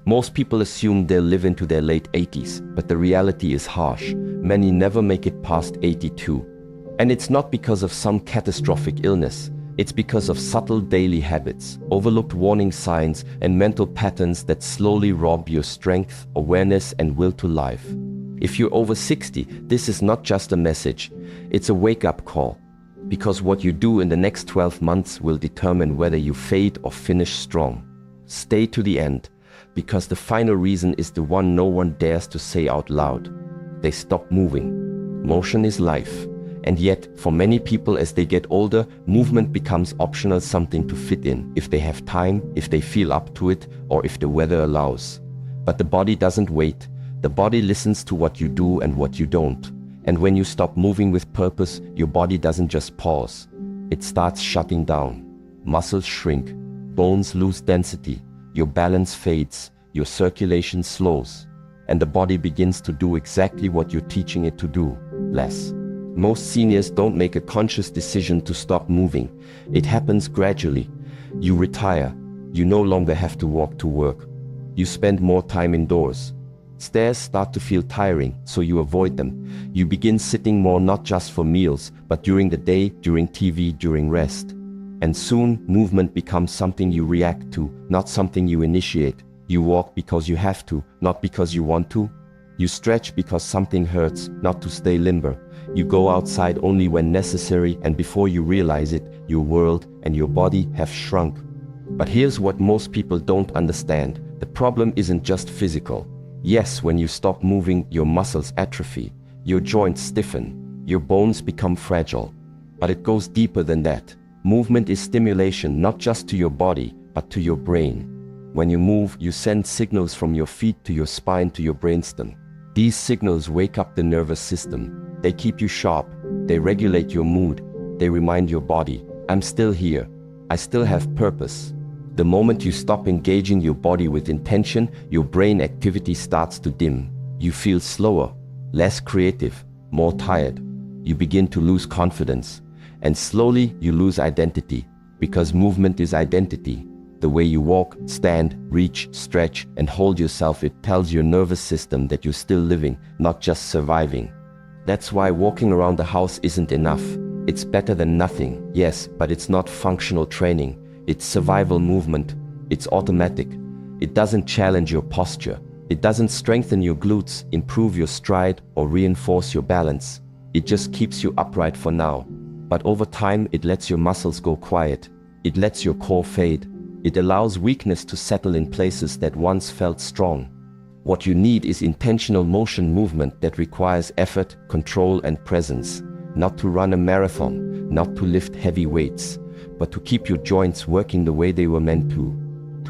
Most people assume they'll live into their late 80s, but the reality is harsh. Many never make it past 82. And it's not because of some catastrophic illness. It's because of subtle daily habits, overlooked warning signs, and mental patterns that slowly rob your strength, awareness, and will to life. If you're over 60, this is not just a message, it's a wake-up call. Because what you do in the next 12 months will determine whether you fade or finish strong. Stay to the end, because the final reason is the one no one dares to say out loud. They stop moving. Motion is life. And yet, for many people as they get older, movement becomes optional, something to fit in, if they have time, if they feel up to it, or if the weather allows. But the body doesn't wait. The body listens to what you do and what you don't. And when you stop moving with purpose, your body doesn't just pause. It starts shutting down. Muscles shrink. Bones lose density. Your balance fades. Your circulation slows. And the body begins to do exactly what you're teaching it to do, less. Most seniors don't make a conscious decision to stop moving. It happens gradually. You retire. You no longer have to walk to work. You spend more time indoors. Stairs start to feel tiring, so you avoid them. You begin sitting more, not just for meals, but during the day, during TV, during rest. And soon, movement becomes something you react to, not something you initiate. You walk because you have to, not because you want to. You stretch because something hurts, not to stay limber. You go outside only when necessary, and before you realize it, your world and your body have shrunk. But here's what most people don't understand. The problem isn't just physical. Yes, when you stop moving, your muscles atrophy, your joints stiffen, your bones become fragile. But it goes deeper than that. Movement is stimulation, not just to your body, but to your brain. When you move, you send signals from your feet to your spine to your brainstem. These signals wake up the nervous system. They keep you sharp. They regulate your mood. They remind your body, I'm still here. I still have purpose. The moment you stop engaging your body with intention, your brain activity starts to dim. You feel slower, less creative, more tired. You begin to lose confidence. And slowly you lose identity, because movement is identity. The way you walk, stand, reach, stretch, and hold yourself, it tells your nervous system that you're still living, not just surviving. That's why walking around the house isn't enough. It's better than nothing, yes, but it's not functional training. It's survival movement. It's automatic. It doesn't challenge your posture. It doesn't strengthen your glutes, improve your stride, or reinforce your balance. It just keeps you upright for now. But over time, it lets your muscles go quiet. It lets your core fade. It allows weakness to settle in places that once felt strong. What you need is intentional motion movement that requires effort, control, and presence. Not to run a marathon, not to lift heavy weights, but to keep your joints working the way they were meant to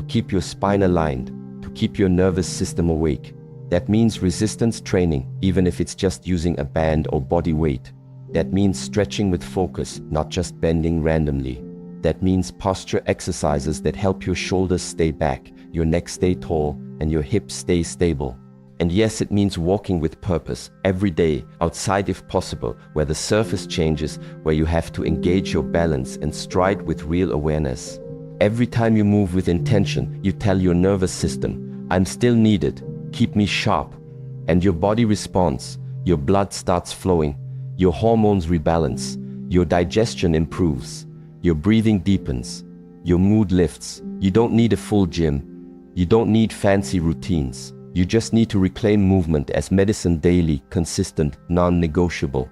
keep your spine aligned, to keep your nervous system awake. That means resistance training, even if it's just using a band or body weight. That means stretching with focus, not just bending randomly. That means posture exercises that help your shoulders stay back, your neck stay tall, and your hips stay stable. And yes, it means walking with purpose, every day, outside if possible, where the surface changes, where you have to engage your balance and stride with real awareness. Every time you move with intention, you tell your nervous system, I'm still needed, keep me sharp. And your body responds, your blood starts flowing, your hormones rebalance, your digestion improves, your breathing deepens, your mood lifts. You don't need a full gym. You don't need fancy routines. You just need to reclaim movement as medicine, daily, consistent, non-negotiable.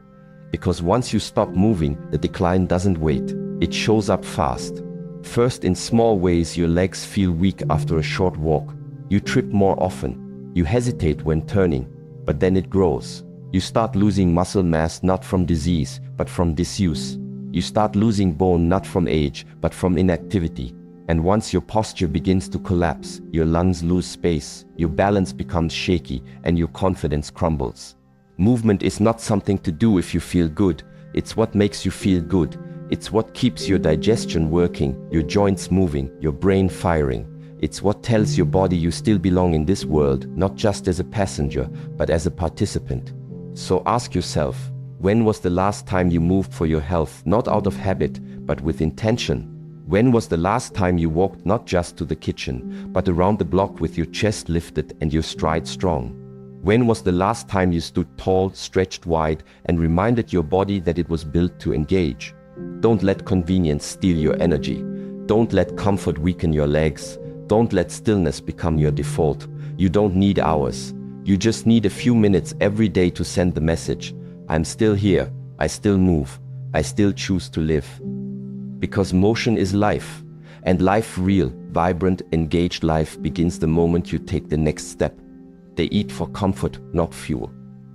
Because once you stop moving, the decline doesn't wait. It shows up fast. First, in small ways, your legs feel weak after a short walk. You trip more often. You hesitate when turning, but then it grows. You start losing muscle mass, not from disease, but from disuse. You start losing bone, not from age, but from inactivity. And once your posture begins to collapse, your lungs lose space, your balance becomes shaky, and your confidence crumbles. Movement is not something to do if you feel good. It's what makes you feel good. It's what keeps your digestion working, your joints moving, your brain firing. It's what tells your body you still belong in this world, not just as a passenger, but as a participant. So ask yourself, when was the last time you moved for your health, not out of habit, but with intention? When was the last time you walked not just to the kitchen, but around the block with your chest lifted and your stride strong? When was the last time you stood tall, stretched wide, and reminded your body that it was built to engage? Don't let convenience steal your energy. Don't let comfort weaken your legs. Don't let stillness become your default. You don't need hours. You just need a few minutes every day to send the message: I'm still here, I still move, I still choose to live. Because motion is life, and life, real, vibrant, engaged life, begins the moment you take the next step. They eat for comfort, not fuel.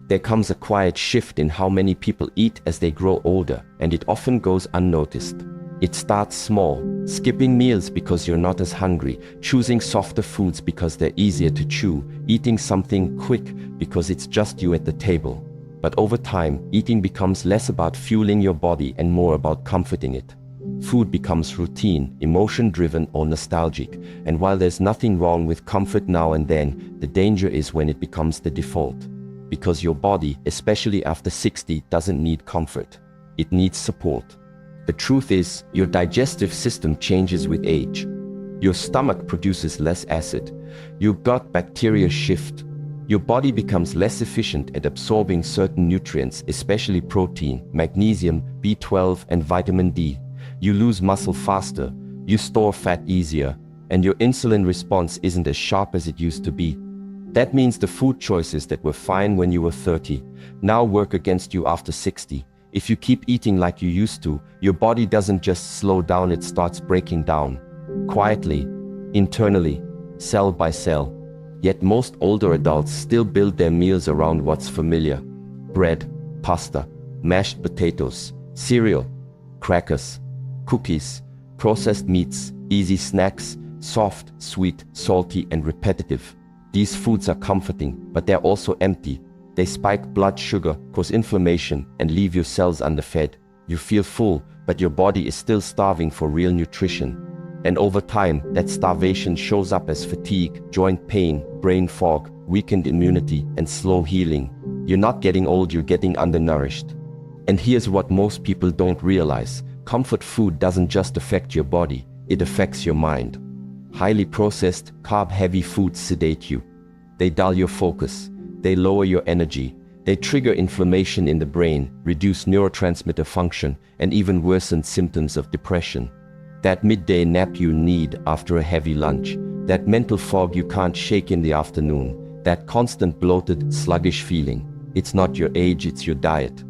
There comes a quiet shift in how many people eat as they grow older, and it often goes unnoticed. It starts small, skipping meals because you're not as hungry, choosing softer foods because they're easier to chew, eating something quick because it's just you at the table. But over time, eating becomes less about fueling your body and more about comforting it. Food becomes routine, emotion-driven or nostalgic, and while there's nothing wrong with comfort now and then, the danger is when it becomes the default. Because your body, especially after 60, doesn't need comfort. It needs support. The truth is, your digestive system changes with age. Your stomach produces less acid. Your gut bacteria shift. Your body becomes less efficient at absorbing certain nutrients, especially protein, magnesium, B12, and vitamin D. You lose muscle faster, you store fat easier, and your insulin response isn't as sharp as it used to be. That means the food choices that were fine when you were 30 now work against you after 60. If you keep eating like you used to, your body doesn't just slow down, it starts breaking down. Quietly, internally, cell by cell. Yet most older adults still build their meals around what's familiar. Bread, pasta, mashed potatoes, cereal, crackers, cookies, processed meats, easy snacks, soft, sweet, salty, and repetitive. These foods are comforting, but they're also empty. They spike blood sugar, cause inflammation, and leave your cells underfed. You feel full, but your body is still starving for real nutrition. And over time, that starvation shows up as fatigue, joint pain, brain fog, weakened immunity, and slow healing. You're not getting old, you're getting undernourished. And here's what most people don't realize. Comfort food doesn't just affect your body, it affects your mind. Highly processed, carb-heavy foods sedate you. They dull your focus. They lower your energy. They trigger inflammation in the brain, reduce neurotransmitter function, and even worsen symptoms of depression. That midday nap you need after a heavy lunch, that mental fog you can't shake in the afternoon, that constant bloated, sluggish feeling. It's not your age, it's your diet.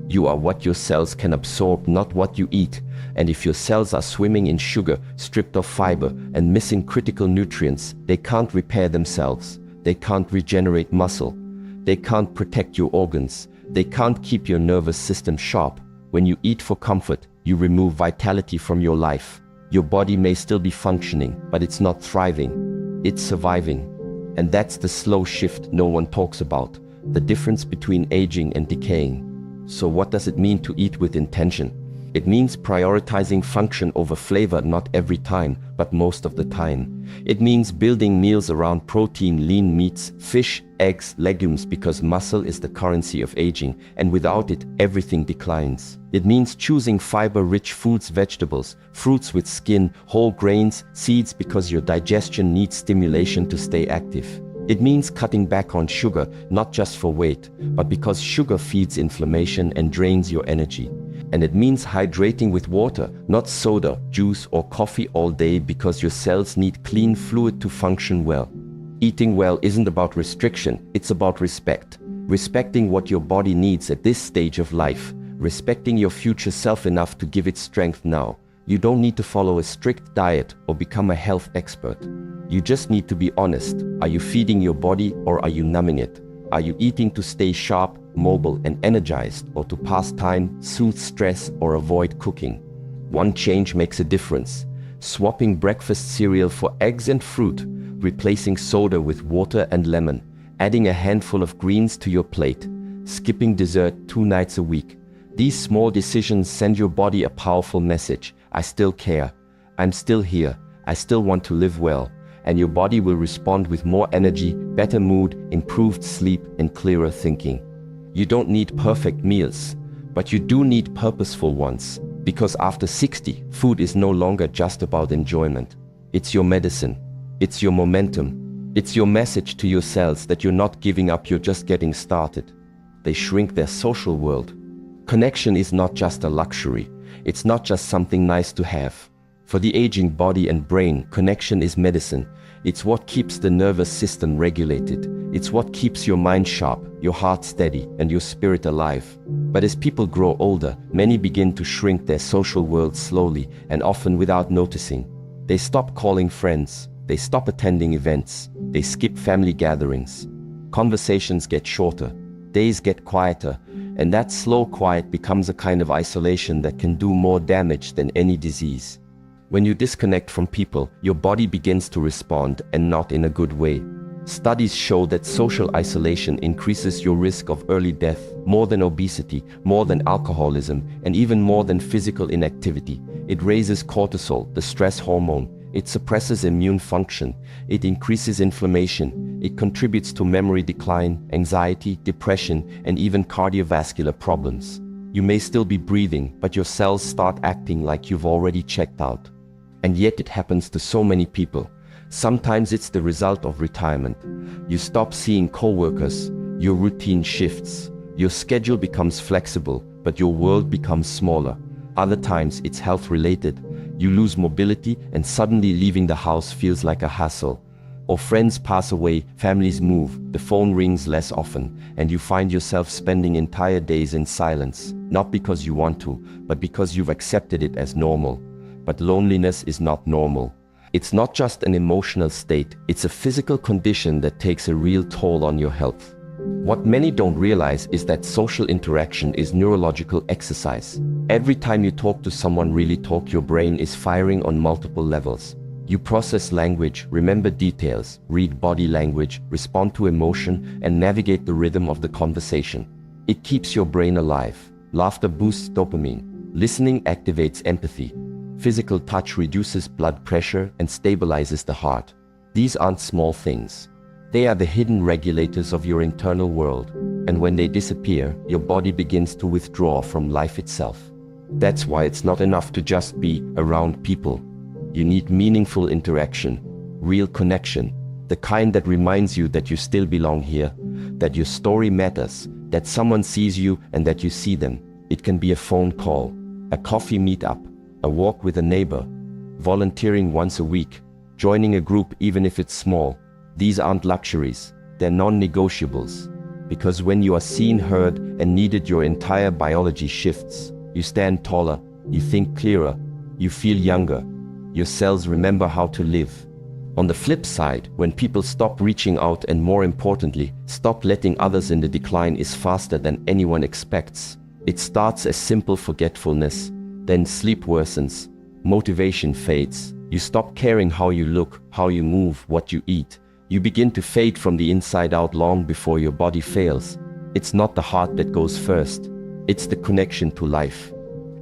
You are what your cells can absorb, not what you eat. And if your cells are swimming in sugar, stripped of fiber, and missing critical nutrients, they can't repair themselves. They can't regenerate muscle. They can't protect your organs. They can't keep your nervous system sharp. When you eat for comfort, you remove vitality from your life. Your body may still be functioning, but it's not thriving. It's surviving. And that's the slow shift no one talks about. The difference between aging and decaying. So what does it mean to eat with intention? It means prioritizing function over flavor, not every time, but most of the time. It means building meals around protein, lean meats, fish, eggs, legumes, because muscle is the currency of aging, and without it, everything declines. It means choosing fiber-rich foods, vegetables, fruits with skin, whole grains, seeds, because your digestion needs stimulation to stay active. It means cutting back on sugar, not just for weight, but because sugar feeds inflammation and drains your energy. And it means hydrating with water, not soda, juice, or coffee all day, because your cells need clean fluid to function well. Eating well isn't about restriction, it's about respect. Respecting what your body needs at this stage of life. Respecting your future self enough to give it strength now. You don't need to follow a strict diet or become a health expert. You just need to be honest. Are you feeding your body or are you numbing it? Are you eating to stay sharp, mobile, and energized, or to pass time, soothe stress, or avoid cooking? One change makes a difference. Swapping breakfast cereal for eggs and fruit, replacing soda with water and lemon, adding a handful of greens to your plate, skipping dessert 2 nights a week. These small decisions send your body a powerful message. I still care. I'm still here. I still want to live well. And your body will respond with more energy, better mood, improved sleep, and clearer thinking. You don't need perfect meals, but you do need purposeful ones. Because after 60, food is no longer just about enjoyment. It's your medicine. It's your momentum. It's your message to your cells that you're not giving up, you're just getting started. They shrink their social world. Connection is not just a luxury. It's not just something nice to have. For the aging body and brain, connection is medicine. It's what keeps the nervous system regulated. It's what keeps your mind sharp, your heart steady, and your spirit alive. But as people grow older, many begin to shrink their social world slowly and often without noticing. They stop calling friends. They stop attending events. They skip family gatherings. Conversations get shorter. Days get quieter. And that slow quiet becomes a kind of isolation that can do more damage than any disease. When you disconnect from people, your body begins to respond, and not in a good way. Studies show that social isolation increases your risk of early death more than obesity, more than alcoholism, and even more than physical inactivity. It raises cortisol, the stress hormone. It suppresses immune function. It increases inflammation. It contributes to memory decline, anxiety, depression, and even cardiovascular problems. You may still be breathing, but your cells start acting like you've already checked out. And yet it happens to so many people. Sometimes it's the result of retirement. You stop seeing coworkers, your routine shifts, your schedule becomes flexible, but your world becomes smaller. Other times it's health related. You lose mobility and suddenly leaving the house feels like a hassle. Or friends pass away, families move, the phone rings less often, and you find yourself spending entire days in silence, not because you want to, but because you've accepted it as normal. But loneliness is not normal. It's not just an emotional state, it's a physical condition that takes a real toll on your health. What many don't realize is that social interaction is neurological exercise. Every time you talk to someone, really talk, your brain is firing on multiple levels. You process language, remember details, read body language, respond to emotion, and navigate the rhythm of the conversation. It keeps your brain alive. Laughter boosts dopamine. Listening activates empathy. Physical touch reduces blood pressure and stabilizes the heart. These aren't small things. They are the hidden regulators of your internal world. And when they disappear, your body begins to withdraw from life itself. That's why it's not enough to just be around people. You need meaningful interaction, real connection, the kind that reminds you that you still belong here, that your story matters, that someone sees you and that you see them. It can be a phone call, a coffee meetup, a walk with a neighbor, volunteering once a week, joining a group even if it's small. These aren't luxuries, they're non-negotiables. Because when you are seen, heard, and needed, your entire biology shifts. You stand taller, you think clearer, you feel younger. Your cells remember how to live. On the flip side, when people stop reaching out and, more importantly, stop letting others in, the decline is faster than anyone expects. It starts as simple forgetfulness. Then sleep worsens, motivation fades, you stop caring how you look, how you move, what you eat. You begin to fade from the inside out long before your body fails. It's not the heart that goes first, it's the connection to life.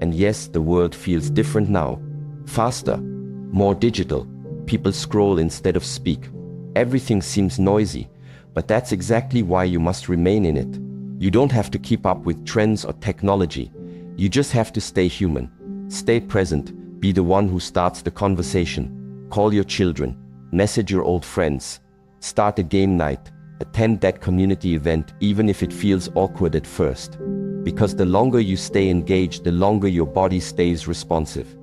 And yes, the world feels different now. Faster, more digital, people scroll instead of speak. Everything seems noisy, but that's exactly why you must remain in it. You don't have to keep up with trends or technology. You just have to stay human, stay present, be the one who starts the conversation. Call your children, message your old friends, start a game night, attend that community event even if it feels awkward at first. Because the longer you stay engaged, the longer your body stays responsive.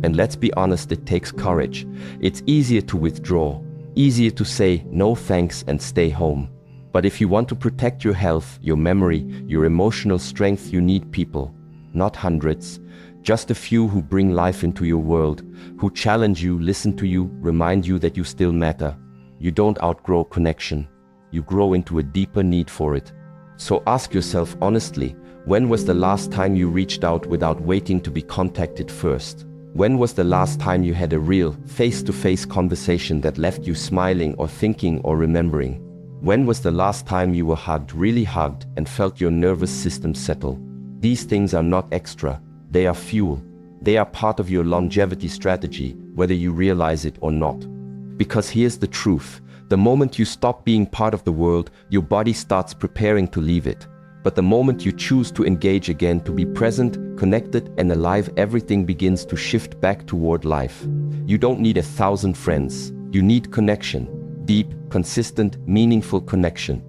And let's be honest, it takes courage. It's easier to withdraw, easier to say no thanks and stay home. But if you want to protect your health, your memory, your emotional strength, you need people. Not hundreds, just a few who bring life into your world, who challenge you, listen to you, remind you that you still matter. You don't outgrow connection. You grow into a deeper need for it. So ask yourself honestly, when was the last time you reached out without waiting to be contacted first? When was the last time you had a real, face-to-face conversation that left you smiling or thinking or remembering? When was the last time you were hugged, really hugged, and felt your nervous system settle? These things are not extra, they are fuel. They are part of your longevity strategy, whether you realize it or not. Because here's the truth, the moment you stop being part of the world, your body starts preparing to leave it. But the moment you choose to engage again, to be present, connected, and alive, everything begins to shift back toward life. You don't need 1,000 friends. You need connection. Deep, consistent, meaningful connection.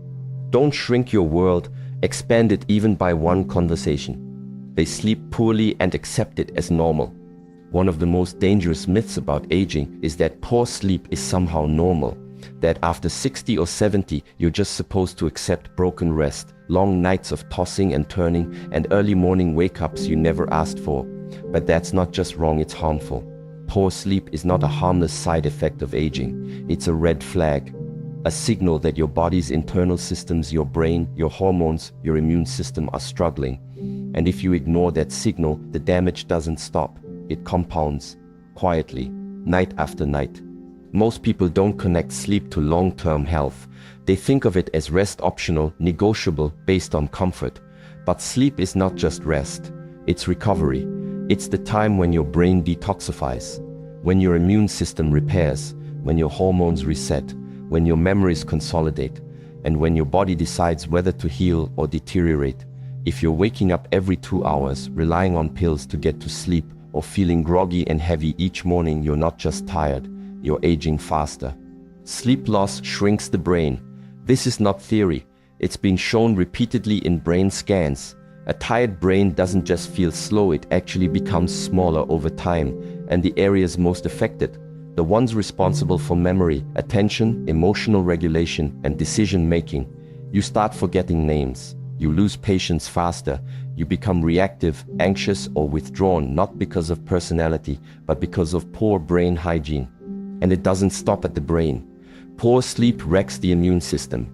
Don't shrink your world, expand it even by one conversation. They sleep poorly and accept it as normal. One of the most dangerous myths about aging is that poor sleep is somehow normal. That after 60 or 70, you're just supposed to accept broken rest, long nights of tossing and turning, and early morning wake-ups you never asked for. But that's not just wrong, it's harmful. Poor sleep is not a harmless side effect of aging. It's a red flag, a signal that your body's internal systems, your brain, your hormones, your immune system are struggling. And if you ignore that signal, the damage doesn't stop. It compounds, quietly, night after night. Most people don't connect sleep to long-term health. They think of it as rest optional, negotiable, based on comfort. But sleep is not just rest. It's recovery. It's the time when your brain detoxifies, when your immune system repairs, when your hormones reset, when your memories consolidate, and when your body decides whether to heal or deteriorate. If you're waking up every 2 hours, relying on pills to get to sleep, or feeling groggy and heavy each morning, you're not just tired, you're aging faster. Sleep loss shrinks the brain. This is not theory. It's been shown repeatedly in brain scans. A tired brain doesn't just feel slow, it actually becomes smaller over time. And the areas most affected, the ones responsible for memory, attention, emotional regulation, and decision-making, you start forgetting names. You lose patience faster. You become reactive, anxious, or withdrawn, not because of personality, but because of poor brain hygiene. And it doesn't stop at the brain. Poor sleep wrecks the immune system.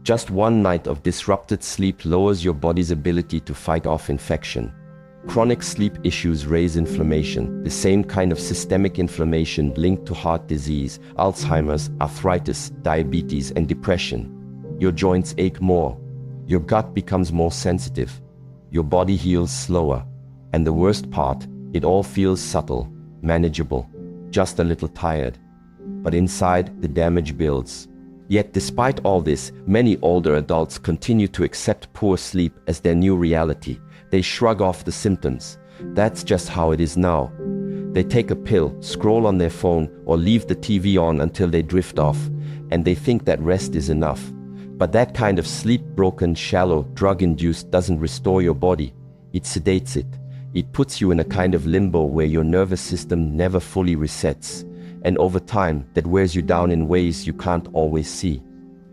Just one night of disrupted sleep lowers your body's ability to fight off infection. Chronic sleep issues raise inflammation, the same kind of systemic inflammation linked to heart disease, Alzheimer's, arthritis, diabetes, and depression. Your joints ache more. Your gut becomes more sensitive. Your body heals slower. And the worst part, it all feels subtle, manageable, just a little tired. But inside, the damage builds. Yet despite all this, many older adults continue to accept poor sleep as their new reality. They shrug off the symptoms. That's just how it is now. They take a pill, scroll on their phone, or leave the TV on until they drift off, and they think that rest is enough. But that kind of sleep-broken, shallow, drug-induced doesn't restore your body. It sedates it. It puts you in a kind of limbo where your nervous system never fully resets. And over time, that wears you down in ways you can't always see.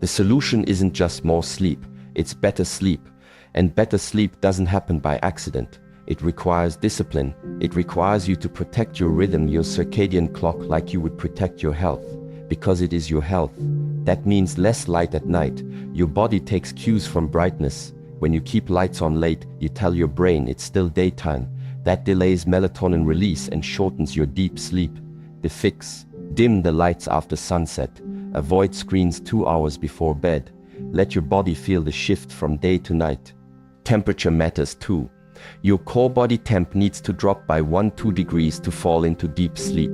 The solution isn't just more sleep, it's better sleep. And better sleep doesn't happen by accident. It requires discipline. It requires you to protect your rhythm, your circadian clock, like you would protect your health. Because it is your health. That means less light at night. Your body takes cues from brightness. When you keep lights on late, you tell your brain it's still daytime. That delays melatonin release and shortens your deep sleep. The fix: dim the lights after sunset. Avoid screens 2 hours before bed. Let your body feel the shift from day to night. Temperature matters too. Your core body temp needs to drop by 1-2 degrees to fall into deep sleep.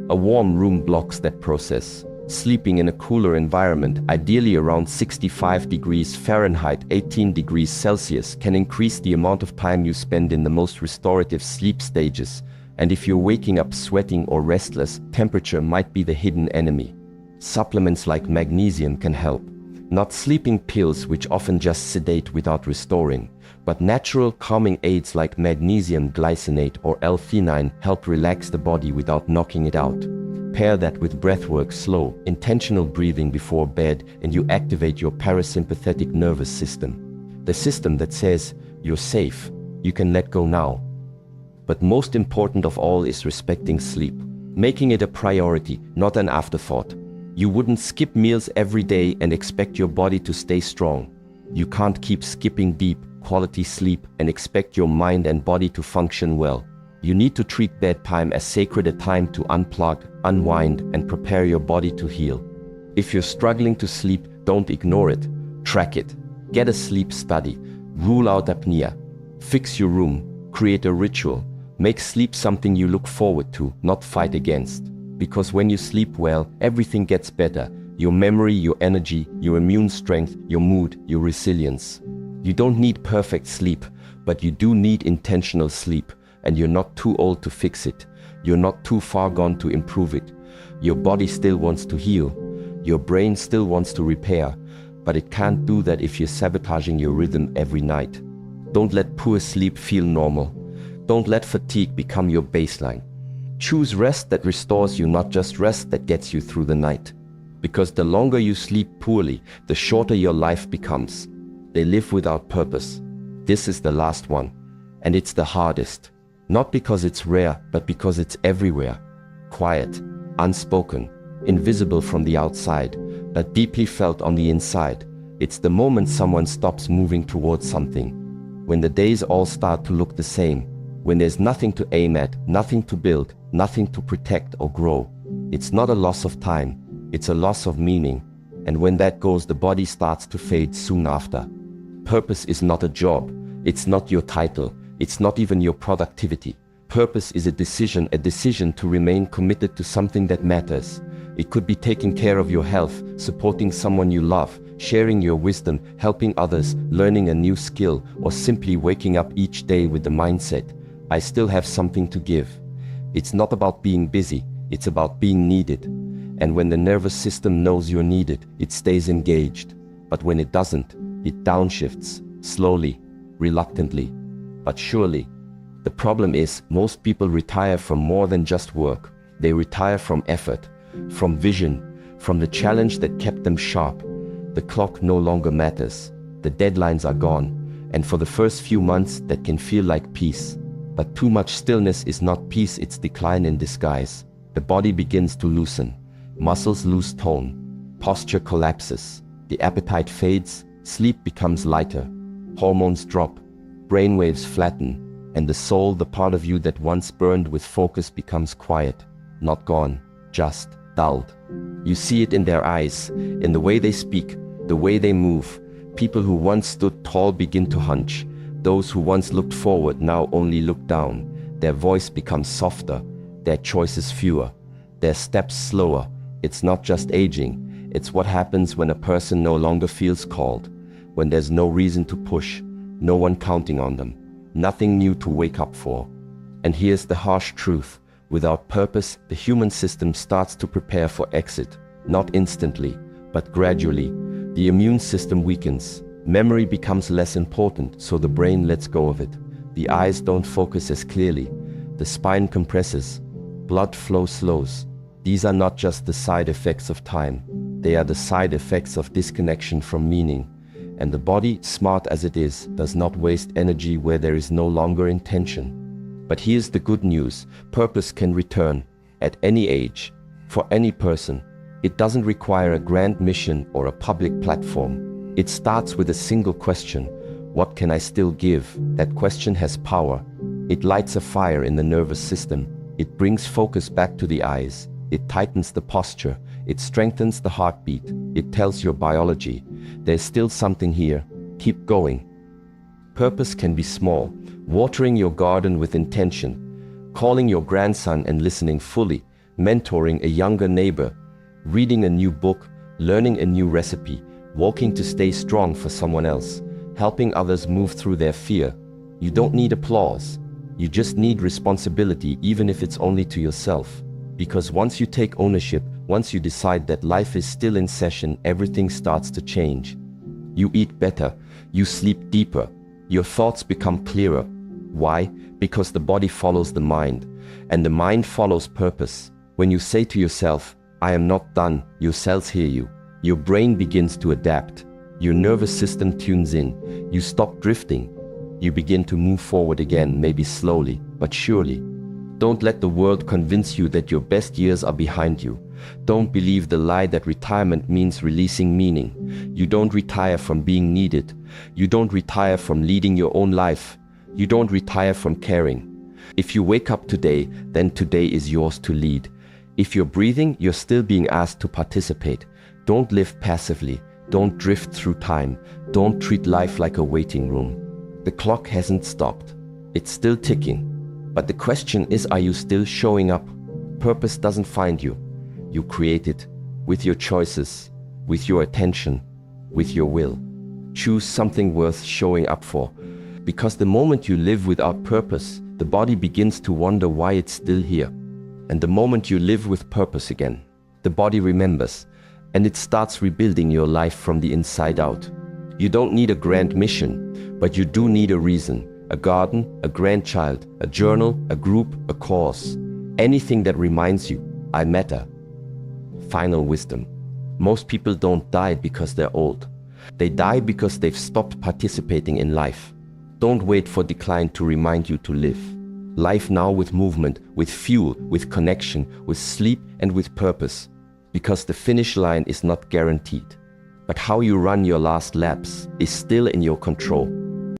A warm room blocks that process. Sleeping in a cooler environment, ideally around 65 degrees Fahrenheit, 18 degrees Celsius, can increase the amount of time you spend in the most restorative sleep stages. And if you're waking up sweating or restless, temperature might be the hidden enemy. Supplements like magnesium can help. Not sleeping pills, which often just sedate without restoring, but natural calming aids like magnesium glycinate or L-theanine help relax the body without knocking it out. Pair that with breathwork, slow, intentional breathing before bed, and you activate your parasympathetic nervous system. The system that says, you're safe, you can let go now. But most important of all is respecting sleep. Making it a priority, not an afterthought. You wouldn't skip meals every day and expect your body to stay strong. You can't keep skipping deep, quality sleep and expect your mind and body to function well. You need to treat bedtime as sacred, a time to unplug, unwind, and prepare your body to heal. If you're struggling to sleep, don't ignore it. Track it. Get a sleep study. Rule out apnea. Fix your room. Create a ritual. Make sleep something you look forward to, not fight against. Because when you sleep well, everything gets better. Your memory, your energy, your immune strength, your mood, your resilience. You don't need perfect sleep, but you do need intentional sleep, and you're not too old to fix it. You're not too far gone to improve it. Your body still wants to heal. Your brain still wants to repair, but it can't do that if you're sabotaging your rhythm every night. Don't let poor sleep feel normal. Don't let fatigue become your baseline. Choose rest that restores you, not just rest that gets you through the night. Because the longer you sleep poorly, the shorter your life becomes. They live without purpose. This is the last one, and it's the hardest. Not because it's rare, but because it's everywhere. Quiet, unspoken, invisible from the outside, but deeply felt on the inside. It's the moment someone stops moving towards something. When the days all start to look the same. When there's nothing to aim at, nothing to build, nothing to protect or grow. It's not a loss of time, it's a loss of meaning. And when that goes, the body starts to fade soon after. Purpose is not a job. It's not your title. It's not even your productivity. Purpose is a decision to remain committed to something that matters. It could be taking care of your health, supporting someone you love, sharing your wisdom, helping others, learning a new skill, or simply waking up each day with the mindset, I still have something to give. It's not about being busy, it's about being needed. And when the nervous system knows you're needed, it stays engaged. But when it doesn't, it downshifts, slowly, reluctantly, but surely. The problem is, most people retire from more than just work. They retire from effort, from vision, from the challenge that kept them sharp. The clock no longer matters. The deadlines are gone. And for the first few months, that can feel like peace. But too much stillness is not peace, it's decline in disguise. The body begins to loosen. Muscles lose tone. Posture collapses. The appetite fades. Sleep becomes lighter. Hormones drop. Brainwaves flatten. And the soul, the part of you that once burned with focus, becomes quiet. Not gone, just dulled. You see it in their eyes, in the way they speak, the way they move. People who once stood tall begin to hunch. Those who once looked forward now only look down. Their voice becomes softer, their choices fewer, their steps slower. It's not just aging, it's what happens when a person no longer feels called, when there's no reason to push, no one counting on them, nothing new to wake up for. And here's the harsh truth. Without purpose, the human system starts to prepare for exit, not instantly, but gradually. The immune system weakens. Memory becomes less important, so the brain lets go of it. The eyes don't focus as clearly. The spine compresses. Blood flow slows. These are not just the side effects of time. They are the side effects of disconnection from meaning. And the body, smart as it is, does not waste energy where there is no longer intention. But here's the good news. Purpose can return at any age, for any person. It doesn't require a grand mission or a public platform. It starts with a single question. What can I still give? That question has power. It lights a fire in the nervous system. It brings focus back to the eyes. It tightens the posture. It strengthens the heartbeat. It tells your biology, there's still something here. Keep going. Purpose can be small. Watering your garden with intention. Calling your grandson and listening fully. Mentoring a younger neighbor. Reading a new book. Learning a new recipe. Walking to stay strong for someone else, helping others move through their fear. You don't need applause. You just need responsibility, even if it's only to yourself. Because once you take ownership, once you decide that life is still in session, everything starts to change. You eat better, you sleep deeper, your thoughts become clearer. Why? Because the body follows the mind, and the mind follows purpose. When you say to yourself, I am not done, your cells hear you. Your brain begins to adapt. Your nervous system tunes in. You stop drifting. You begin to move forward again, maybe slowly, but surely. Don't let the world convince you that your best years are behind you. Don't believe the lie that retirement means releasing meaning. You don't retire from being needed. You don't retire from leading your own life. You don't retire from caring. If you wake up today, then today is yours to lead. If you're breathing, you're still being asked to participate. Don't live passively. Don't drift through time. Don't treat life like a waiting room. The clock hasn't stopped. It's still ticking. But the question is, are you still showing up? Purpose doesn't find you. You create it with your choices, with your attention, with your will. choose something worth showing up for. Because the moment you live without purpose, the body begins to wonder why it's still here. And the moment you live with purpose again, the body remembers, and it starts rebuilding your life from the inside out. You don't need a grand mission, but you do need a reason. A garden, a grandchild, a journal, a group, a cause. Anything that reminds you, I matter. Final wisdom. Most people don't die because they're old. They die because they've stopped participating in life. Don't wait for decline to remind you to live. Life now with movement, with fuel, with connection, with sleep and with purpose. Because the finish line is not guaranteed. But how you run your last laps is still in your control.